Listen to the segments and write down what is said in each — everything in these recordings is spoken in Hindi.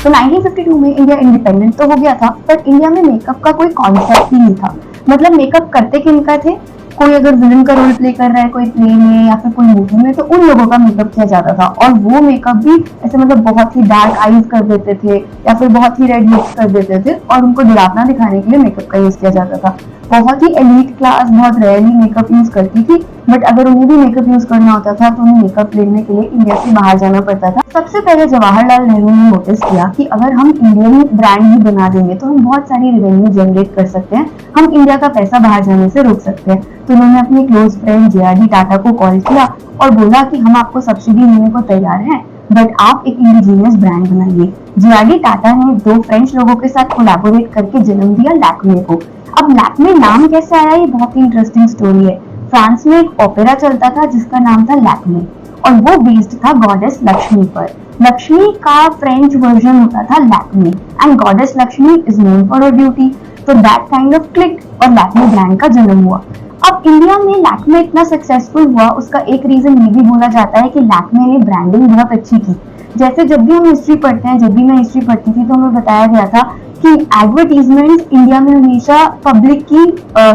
तो 1952 में इंडिया इंडिपेंडेंट तो हो गया था, पर इंडिया में मेकअप का कोई कॉन्सेप्ट ही नहीं था। मतलब मेकअप करते किनका थे, कोई अगर विलन का रोल प्ले कर रहा है कोई प्ले में या फिर कोई मूवी में, तो उन लोगों का मेकअप किया जाता था। और वो मेकअप भी ऐसे मतलब बहुत ही डार्क आईज कर देते थे या फिर बहुत ही रेड लिप्स कर देते थे, और उनको डरावना दिखाने के लिए मेकअप का यूज किया जाता था। बहुत ही एलीट क्लास बहुत रेयरली मेकअप यूज करती थी, बट अगर उन्हें भी मेकअप यूज करना होता था तो उन्हें मेकअप लेने के लिए इंडिया से बाहर जाना पड़ता था। सबसे पहले जवाहरलाल नेहरू ने नोटिस किया कि अगर हम इंडियन ब्रांड ही बना देंगे तो हम बहुत सारी रेवेन्यू जनरेट कर सकते हैं, हम इंडिया का पैसा बाहर जाने से रोक सकते हैं। तो उन्होंने अपने क्लोज फ्रेंड जे.आर.डी. टाटा को कॉल किया और बोला कि हम आपको सब्सिडी देने को तैयार हैं, बट आप एक इंडिजीनियस ब्रांड बनाइए। जे.आर.डी. टाटा ने 2 फ्रेंच लोगों के साथ कोलैबोरेट करके जन्म दिया लैक्मे को। अब लैक्मे नाम कैसे आया, ये बहुत ही इंटरेस्टिंग स्टोरी है। फ्रांस में एक ओपेरा चलता था जिसका नाम था लैक्मे, और वो बेस्ड था गॉडेस लक्ष्मी पर। लक्ष्मी का फ्रेंच वर्जन होता था Lakme, and goddess Lakshmi is known for her beauty, तो दैट काइंड ऑफ क्लिक और लैक्मे ब्रांड का जन्म हुआ। अब इंडिया में लैक्मे इतना सक्सेसफुल हुआ, उसका एक रीजन ये भी बोला जाता है कि लैक्मे ने ब्रांडिंग बहुत अच्छी की। जैसे जब भी हम हिस्ट्री पढ़ते हैं, जब भी मैं हिस्ट्री पढ़ती थी तो हमें बताया गया था कि एडवर्टीजमेंट्स इंडिया में हमेशा पब्लिक की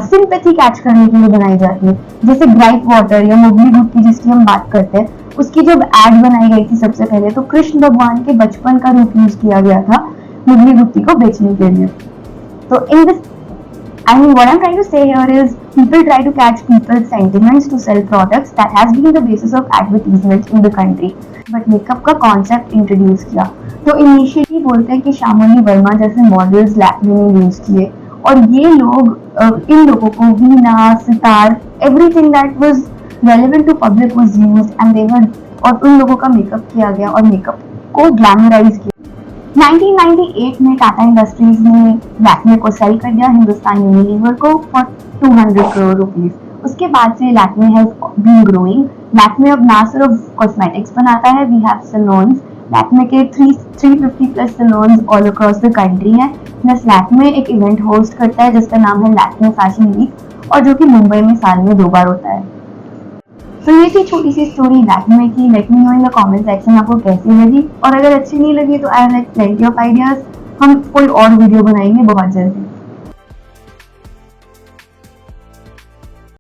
सिंपैथी कैच करने के लिए बनाई जाती है। जैसे ग्राइप वाटर या मुगली गुट्टी जिसकी हम बात करते हैं, उसकी जब एड बनाई गई थी सबसे पहले, तो कृष्ण भगवान के बचपन का रूप यूज किया गया था मुगली गुट्टी को बेचने के लिए। तो in this what I'm trying to say here is people try to catch people's sentiments to sell products. That has been the basis of advertisements in the country. But makeup का concept introduce किया, तो इनिशियली बोलते हैं कि शामोनी वर्मा जैसे मॉडल्स लैक्मे ने यूज किए, और ये लोग इन लोगों को वीणा, sitar, everything that was relevant to public was used and they were, और उन लोगों का मेकअप किया गया और मेकअप को ग्लैमराइज किया। 1998 में टाटा इंडस्ट्रीज ने लैक्मे को सेल कर दिया हिंदुस्तान यूनिलीवर को फॉर 200 करोड़ रुपीस। उसके बाद से Lakme has been growing. Lakme अब ना सिर्फ कॉस्मेटिक्स बनाता है, वी हैव सैलून्स। लैक्मे के 350 plus saloons all across the country हैं। प्लस लैक्मे एक इवेंट होस्ट करता है जिसका नाम है लैक्मे फैशन वीक, और जो कि मुंबई में साल में 2 बार होता है। तो ये थी छोटी सी स्टोरी लैक्मे की। Let me know in the comment section आपको कैसी लगी, और अगर अच्छी नहीं लगी तो I have like plenty of ideas. हम कोई और वीडियो बनाएंगे बहुत जल्दी।